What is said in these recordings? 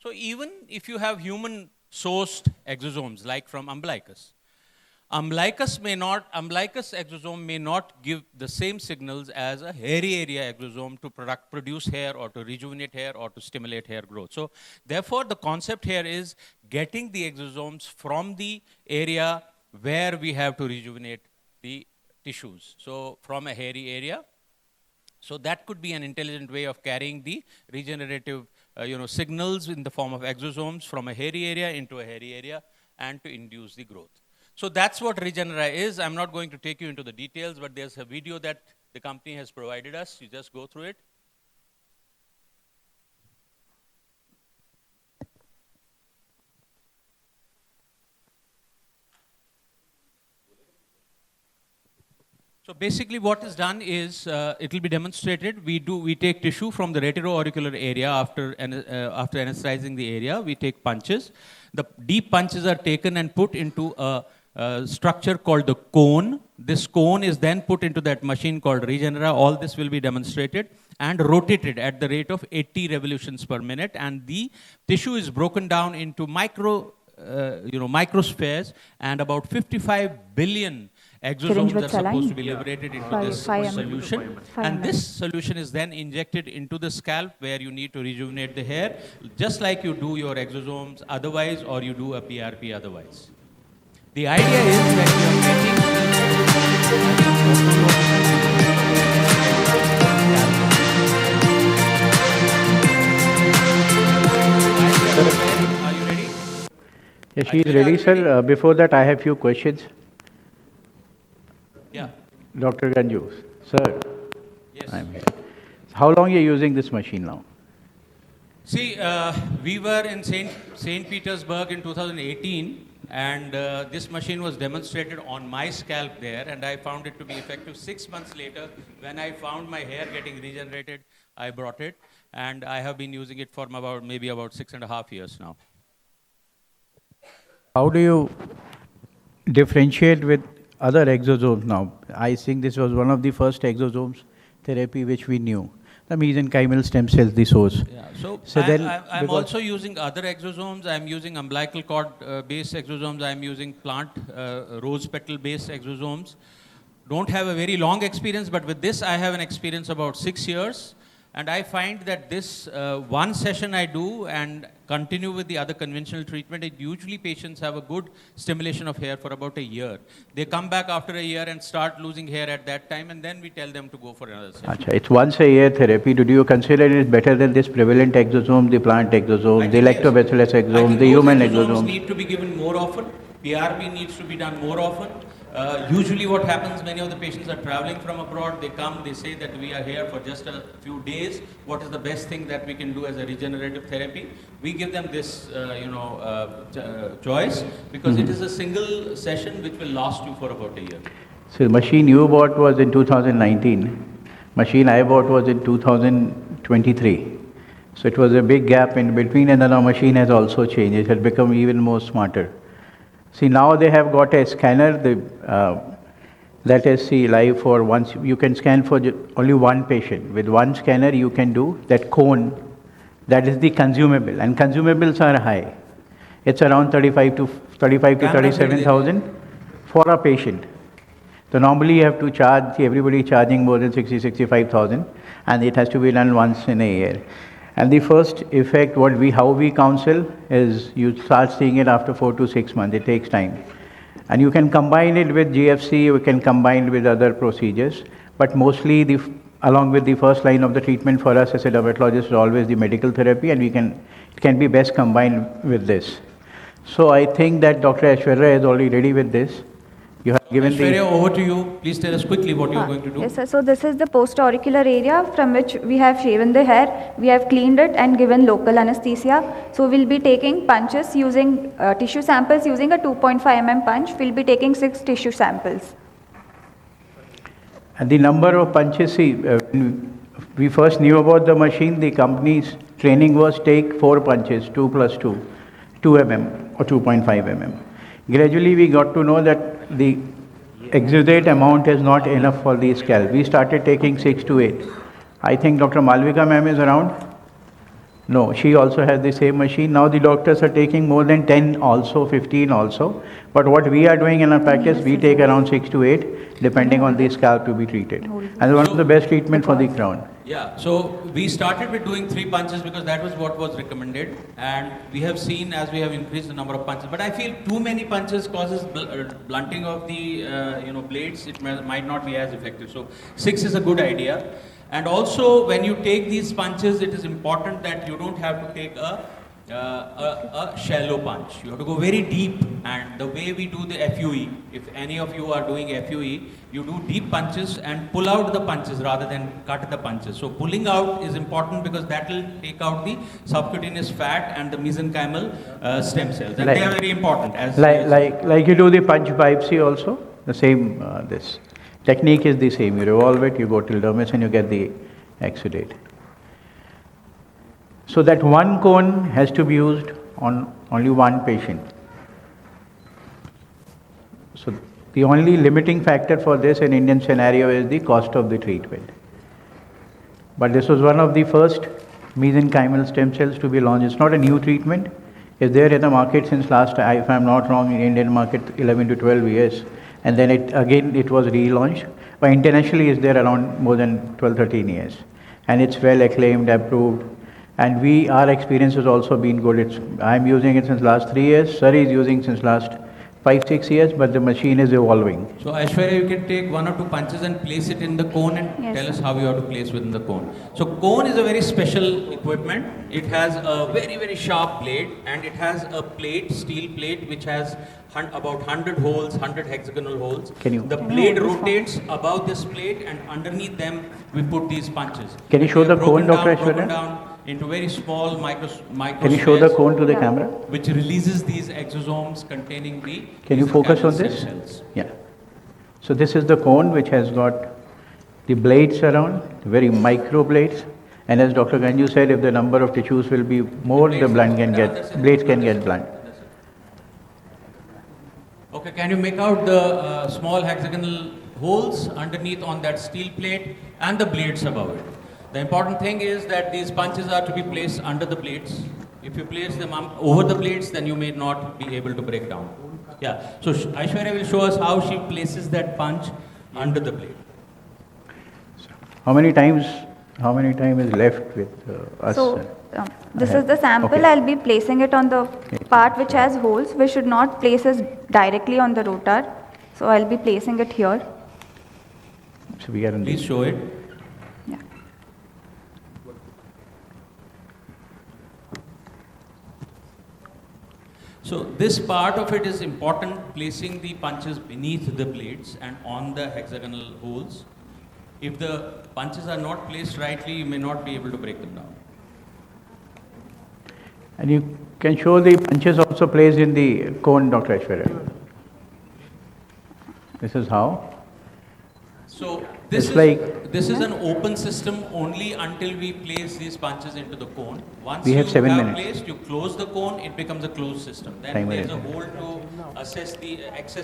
So even if you have human-sourced exosomes, like from umbilicus exosome may not give the same signals as a hairy area exosome to produce hair or to rejuvenate hair or to stimulate hair growth. So therefore, the concept here is getting the exosomes from the area where we have to rejuvenate the tissues. So from a hairy area. So that could be an intelligent way of carrying the regenerative signals in the form of exosomes from a hairy area into a hairy area and to induce the growth. So that's what Regenera is. I'm not going to take you into the details, but there's a video that the company has provided us. You just go through it. So basically what is done is, it will be demonstrated. We take tissue from the retroauricular area after anesthetizing the area. We take punches. The deep punches are taken and put into a structure called the cone. This cone is then put into that machine called Regenera. All this will be demonstrated and rotated at the rate of 80 revolutions per minute. And the tissue is broken down into microspheres, and about 55 billion exosomes are supposed to be liberated into this solution. And this solution is then injected into the scalp, where you need to rejuvenate the hair, just like you do your exosomes otherwise, or you do a PRP otherwise. The idea is that you are getting... Are you ready? Yes, she is ready, sir. Before that, I have few questions. Yeah. Dr. Ganju, sir. Yes. I'm here. How long are you using this machine now? See, we were in St. Petersburg in 2018, and this machine was demonstrated on my scalp there, and I found it to be effective. 6 months later, when I found my hair getting regenerated, I brought it, and I have been using it for maybe about 6.5 years now. How do you differentiate with other exosomes now? I think this was one of the first exosomes therapy which we knew. The mesenchymal stem cells, the source. Yeah, so I'm also using other exosomes. I'm using umbilical cord based exosomes. I'm using plant rose petal based exosomes. Don't have a very long experience, but with this I have an experience about 6 years. And I find that this one session I do and continue with the other conventional treatment, usually patients have a good stimulation of hair for about a year. They come back after a year and start losing hair at that time, and then we tell them to go for another session. Achha, it's once a year therapy. Do you consider it better than this prevalent exosome, the plant exosome, the lactobacillus exosome, the human exosome? Need to be given more often. PRP needs to be done more often. Usually what happens, many of the patients are traveling from abroad, they come, they say that we are here for just a few days. What is the best thing that we can do as a regenerative therapy? We give them this, choice, because it is a single session which will last you for about a year. So the machine you bought was in 2019. Machine I bought was in 2023. So it was a big gap in between, and then our machine has also changed. It has become even more smarter. See, now they have got a scanner, let us see live for once. You can scan for only one patient. With one scanner, you can do that cone. That is the consumable, and consumables are high. It's around 35 to 37,000 for a patient. So normally you have to charge, everybody charging more than 65,000, and it has to be done once in a year. And the first effect, how we counsel is you start seeing it after 4 to 6 months. It takes time. And you can combine it with GFC, you can combine it with other procedures, but mostly along with the first line of the treatment for us as a dermatologist is always the medical therapy, and it can be best combined with this. So I think that Dr. Aishwarya is already ready with this. You have given Aishwarya, over to you. Please tell us quickly what you are going to do. Yes, sir. So this is the post-auricular area from which we have shaven the hair. We have cleaned it and given local anesthesia. So we'll be taking punches using tissue samples using a 2.5 mm punch. We'll be taking 6 tissue samples. And the number of punches, see, when we first knew about the machine, the company's training was take 4 punches, 2 plus 2, 2 mm or 2.5 mm. Gradually we got to know that the exudate amount is not enough for the scalp. We started taking 6 to 8. I think Dr. Malvika ma'am is around. No, she also has the same machine. Now the doctors are taking more than 10 also, 15 also. But what we are doing in our practice, we take around 6 to 8, depending on the scalp to be treated. And one of the best treatment for the crown. Yeah, so we started with doing 3 punches because that was what was recommended, and we have seen as we have increased the number of punches. But I feel too many punches causes blunting of the blades. It might not be as effective. So 6 is a good idea. And also, when you take these punches, it is important that you don't have to take a shallow punch. You have to go very deep. And the way we do the FUE, if any of you are doing FUE, you do deep punches and pull out the punches rather than cut the punches. So pulling out is important because that will take out the subcutaneous fat and the mesenchymal stem cells. And they are very important. Like you do the punch biopsy also, the same this. Technique is the same. You revolve it, you go till dermis and you get the exudate. So that one cone has to be used on only one patient. So the only limiting factor for this in Indian scenario is the cost of the treatment. But this was one of the first mesenchymal stem cells to be launched. It's not a new treatment. It's there in the market since last, if I'm not wrong, in Indian market 11 to 12 years. And then it was relaunched. But internationally it's there around more than 12, 13 years. And it's well acclaimed, approved. And our experience has also been good. I'm using it since last 3 years. Sir is using since last 5, 6 years, but the machine is evolving. So Aishwarya, you can take 1 or 2 punches and place it in the cone and tell us how you have to place within the cone. So cone is a very special equipment. It has a very, very sharp blade, and it has a plate, steel plate, which has about 100 holes, 100 hexagonal holes. The blade rotates above this plate, and underneath them we put these punches. Can you show the cone, Dr. Aishwarya? Into very small micro Can you show the cone to the camera? Which releases these exosomes containing the Can you focus on this? Cells. Yeah. So this is the cone which has got the blades around, very micro blades. And as Dr. Ganju said, if the number of tissues will be more, the blades can get blunt. Okay, can you make out the small hexagonal holes underneath on that steel plate and the blades above it? The important thing is that these punches are to be placed under the blades. If you place them over the blades, then you may not be able to break down. Yeah, so Aishwarya will show us how she places that punch under the blade. How many time is left with us? So, this is the sample. Okay. I'll be placing it on the part which has holes. We should not place it directly on the rotor. So I'll be placing it here. So we are in Please show it. Yeah. So this part of it is important, placing the punches beneath the blades and on the hexagonal holes. If the punches are not placed rightly, you may not be able to break them down. And you can show the punches also placed in the cone, Dr. Aishwarya. This is how. So this is an open system only until we place these punches into the cone. Once we have 7 minutes. Placed, you close the cone, it becomes a closed system. Then there is a hole to access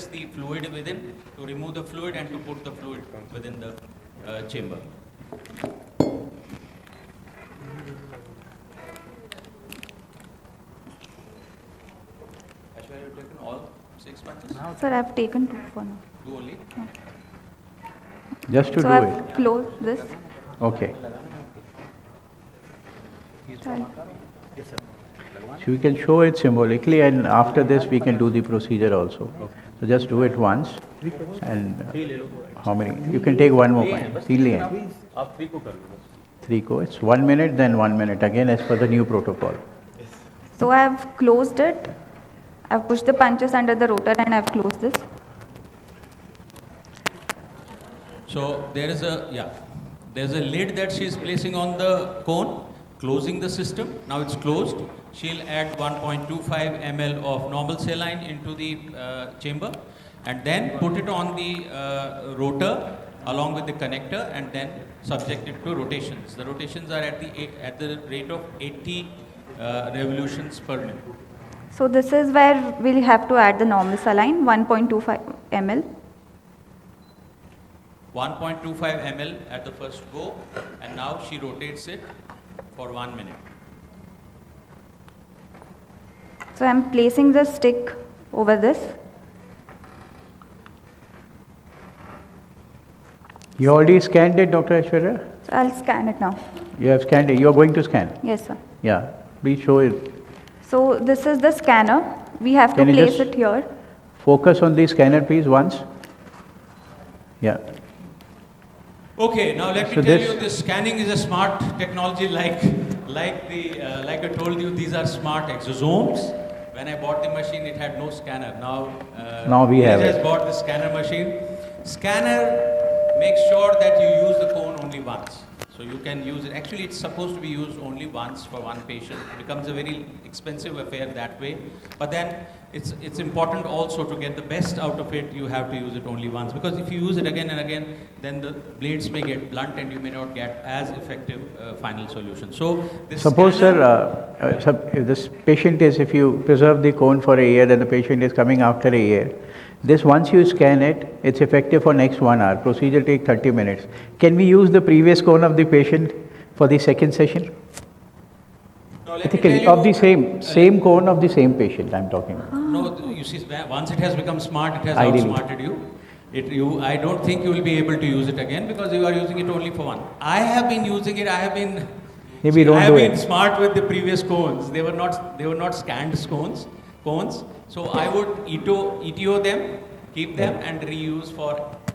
the fluid within, to remove the fluid and to put the fluid within the chamber. Ashwin, you have taken all 6 punches? Sir, I've taken 2 for now. 2 only? Just to So do I've it. closed this. Okay. So we can show it symbolically, and after this we can do the procedure also. So just do it once. And how many? You can take one more point. 3 को. It's 1 minute, then 1 minute again as per the new protocol. So I've closed it. I've pushed the punches under the rotor and I've closed this. So there's a lid that she's placing on the cone, closing the system. Now it's closed. She'll add 1.25 ml of normal saline into the chamber, and then put it on the rotor along with the connector, and then subject it to rotations. The rotations are at the rate of 80 revolutions per minute. So this is where we'll have to add the normal saline, 1.25 ml. 1.25 ml at the first go, and now she rotates it for 1 minute. So I'm placing the stick over this. You already scanned it, Dr. Aishwarya? So I'll scan it now. You have scanned it. You are going to scan? Yes, sir. Yeah. Please show it. So this is the scanner. We have Can to you place just- it here. Focus on the scanner, please, once. Yeah. Okay, now let me So tell this- you, this scanning is a smart technology like I told you, these are smart exosomes. When I bought the machine, it had no scanner. Now we have has it. bought the scanner machine. Scanner makes sure that you use the cone only once. So you can use it. Actually, it's supposed to be used only once for one patient. It becomes a very expensive affair that way. But then it's important also to get the best out of it. You have to use it only once, because if you use it again and again, then the blades may get blunt and you may not get as effective final solution. So this Suppose, scanner- if this patient is, if you preserve the cone for a year, then the patient is coming after a year. This, once you scan it, it's effective for next 1 hour. Procedure take 30 minutes. Can we use the previous cone of the patient for the second session? Now, let me Ethically, tell of the you, same cone of the same patient I'm talking about. No, you see, once it has become smart, it has Ideally. outsmarted you. I don't think you will be able to use it again because you are using it only for one. I have been using it. I have been. Maybe don't I have do been it. smart with the previous cones. They were not scanned cones. So I would ETO them, keep them, and reuse for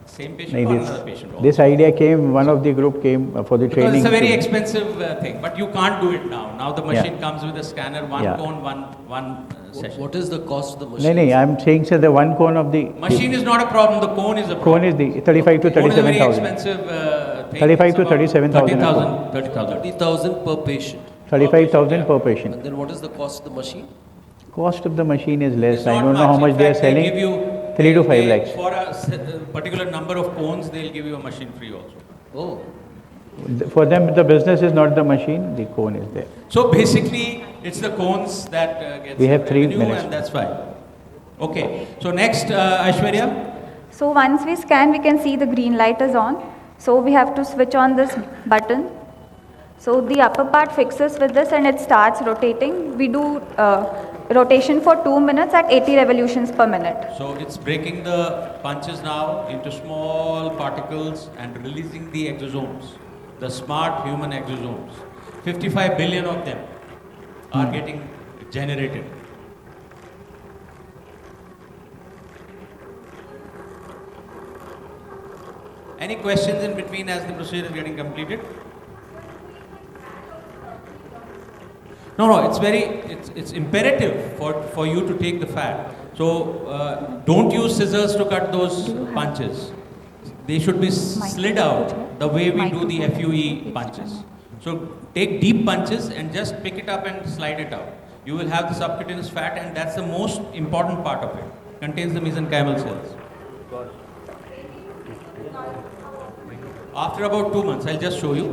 same patient or another patient. Also. This idea came, one of the group came for the Because training. it's a very to- expensive thing, but you can't do it now. Now the machine comes with a scanner, one Yeah. cone, one session. What is the cost of the No, machine? no, I'm saying, sir, the one cone of the Machine is not a problem. The cone is a problem. cone is the 35 to Cone is a very 37,000. expensive thing. 35 It's to about 37,000 a 30,000. 30,000. 30,000 per patient. 35,000 per patient. And then what is the cost of the machine? Cost of the machine is less. It's I not don't know how much In they are fact, selling. Give you 3 to 5 lakhs. For a particular number of cones, they'll give you a machine free also. Oh, For them, the business is not the machine, the cone is there. So basically, it's the cones that gets We have the 3 revenue, minutes. and that's fine. Okay. So next, Aishwarya. So once we scan, we can see the green light is on. So we have to switch on this button. So the upper part fixes with this and it starts rotating. We do rotation for 2 minutes at 80 revolutions per minute. So it's breaking the punches now into small particles and releasing the exosomes, the smart human exosomes. 55 billion of them are getting generated. Any questions in between as the procedure is getting completed? No, it's imperative for you to take the fat. So don't use scissors to cut those punches. They should be slid out the way we do the FUE punches. So take deep punches and just pick it up and slide it out. You will have the subcutaneous fat, and that's the most important part of it. Contains the mesenchymal cells. After about 2 months, I'll just show you.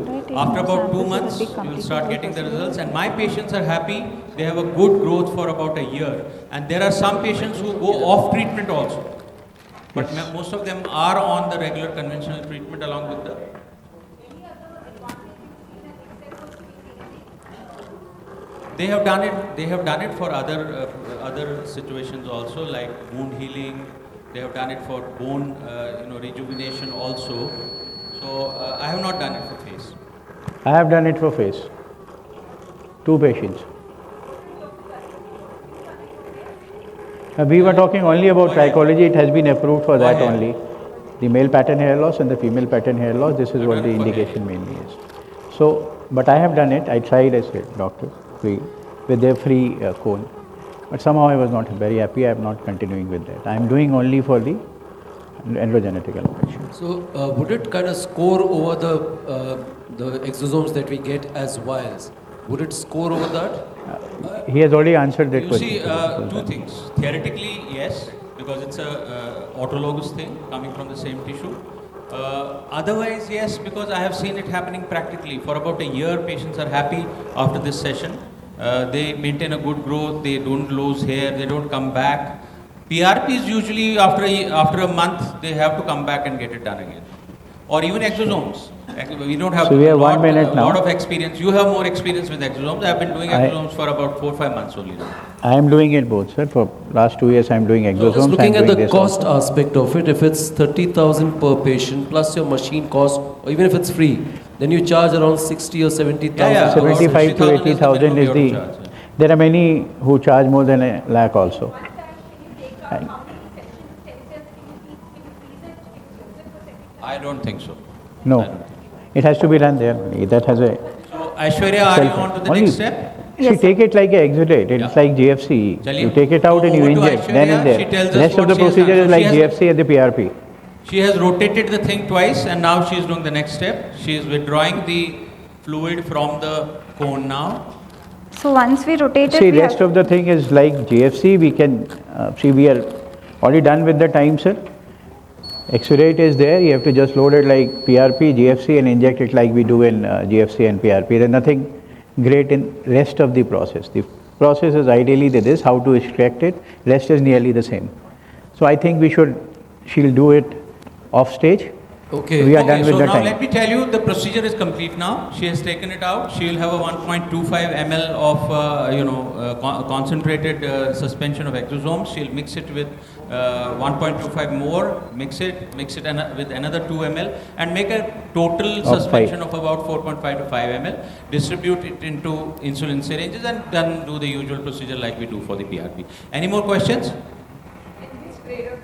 After about 2 months, you will start getting the results. And my patients are happy. They have a good growth for about a year. And there are some patients who go off treatment also. But most of them are on the regular conventional treatment along with the. They have done it. They have done it for other situations also, like wound healing. They have done it for bone, rejuvenation also. So I have not done it for face. I have done it for face. 2 patients. We were talking only about trichology. It has been approved for that ahead. only. The male pattern hair loss and the female pattern hair loss. This is what the indication mainly is. So, but I have done it. I tried as a doctor with their free cone. But somehow I was not very happy. I am not continuing with that. I am doing only for the androgenetic alopecia. so would it kind of score over the exosomes that we get as vials? Would it score over that? He has already answered that You question. see, 2 things. Theoretically, yes, because it's a autologous thing coming from the same tissue. Otherwise, yes, because I have seen it happening practically. For about a year, patients are happy after this session. They maintain a good growth. They don't lose hair. They don't come back. PRPs usually after a month they have to come back and get it done again. Or even exosomes. Actually, we don't have So we have 1 minute a now. lot of experience. You have more experience with exosomes. I've been doing I- exosomes for about 4-5 months only now. I am doing it both, sir. For last 2 years, I am doing So exosomes. just looking I am at doing the this cost also. aspect of it, if it's 30,000 per patient plus your machine cost, or even if it's free, then you charge around 60 or 70,000. Yeah, yeah. 75 to 60,000 is the 80,000 is minimum the. you have to charge, yeah. There are many who charge more than a lakh also. I don't think so. No, I don't think. it has to be done there. That has a. So, Aishwarya, are you on to the Only- next step? See, Yes, sir. take it like a exudate. It's Yeah. like GFC. Chaliye. You take it out and you Over to inject, then Aishwarya. and there. She tells us Rest of what the she has procedure done. is So like she has- GFC and the PRP. She has rotated the thing twice and now she is doing the next step. She is withdrawing the fluid from the cone now. So once we rotate it, See, we rest have, of the thing is like GFC. We can see we are already done with the time, sir. Exudate is there. You have to just load it like PRP, GFC, and inject it like we do in GFC and PRP. There's nothing great in rest of the process. The process is ideally this: how to extract it. Rest is nearly the same. So I think we should. She'll do it off stage. Okay. We are done with so the now time. let me tell you, the procedure is complete now. She has taken it out. She will have a 1.25 ml of concentrated suspension of exosomes. She'll mix it with 1.25 more. Mix it with another 2 ml, and make a total suspension of about 4.5 to 5 ml. Distribute it into insulin syringes, and then do the usual procedure like we do for the PRP. Any more questions? In which grade of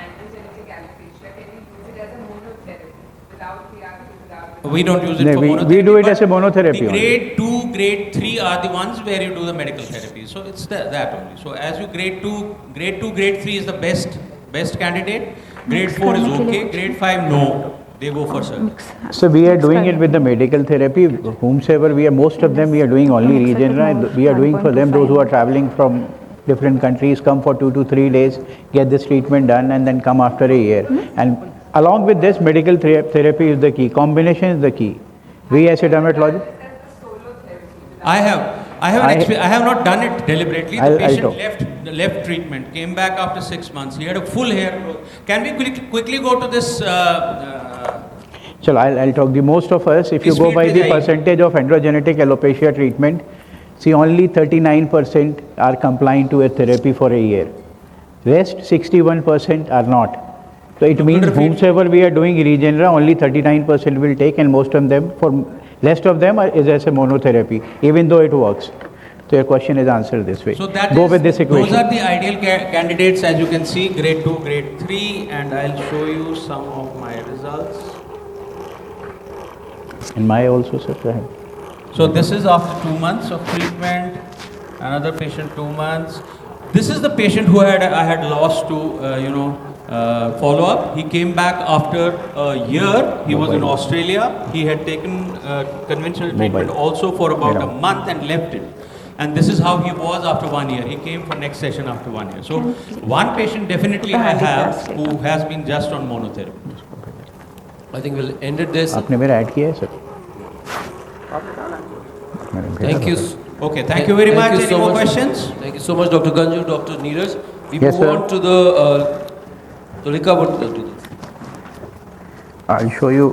androgenetic alopecia can we use it as a monotherapy without PRP, without... We don't use it No, for we monotherapy. do it but as a monotherapy The only. grade 2, grade 3 are the ones where you do the medical therapy. So it's that only. So as you grade 2, grade 3 is the best candidate. Grade 4 is okay. Grade 5, no. They go for surgery. So we are doing it with the medical therapy. Whomsoever we are, most of them we are doing only Mix it with Regenera. more, We are doing for them, those who are 1.25. traveling from different countries, come for 2 to 3 days, get this treatment done, and then come after a year. And along with this, medical therapy is the key. Combination is the key. We as a dermatologist, I have not done it deliberately. The I'll patient talk. left treatment, came back after 6 months. He had a full hair growth. Can we quickly go to this? so I'll talk. The most of us, if you Is go it by with the the percentage of androgenetic alopecia treatment, see only 39% are compliant to a therapy for a year. Rest 61% are not. So it means repeat. whomsoever we are doing Regenera, only 39% will take, and most of them, for rest of them is as a monotherapy, even though it works. So your question is answered this way. So that go is- with this equation. Those are the ideal candidates, as you can see, grade 2, grade 3, and I'll show you some of my results. And my also, sir. Go ahead. So this is after 2 months of treatment. Another patient 2 months. This is the patient who I had lost to follow up. He came back after a year. He was in Australia. He had taken conventional treatment also for about a month and left it. And this is how he was after 1 year. He came for next session after 1 year. So one patient definitely I have who has been just on monotherapy. I think we'll end it there, sir. आपने मेरा add किया है sir? Thank you. Okay, thank you very much. you Any so more much. questions? Thank you so much, Dr. Ganju, Dr. Neeraj. We Yes, move sir. on to the Rika would do this. I'll show you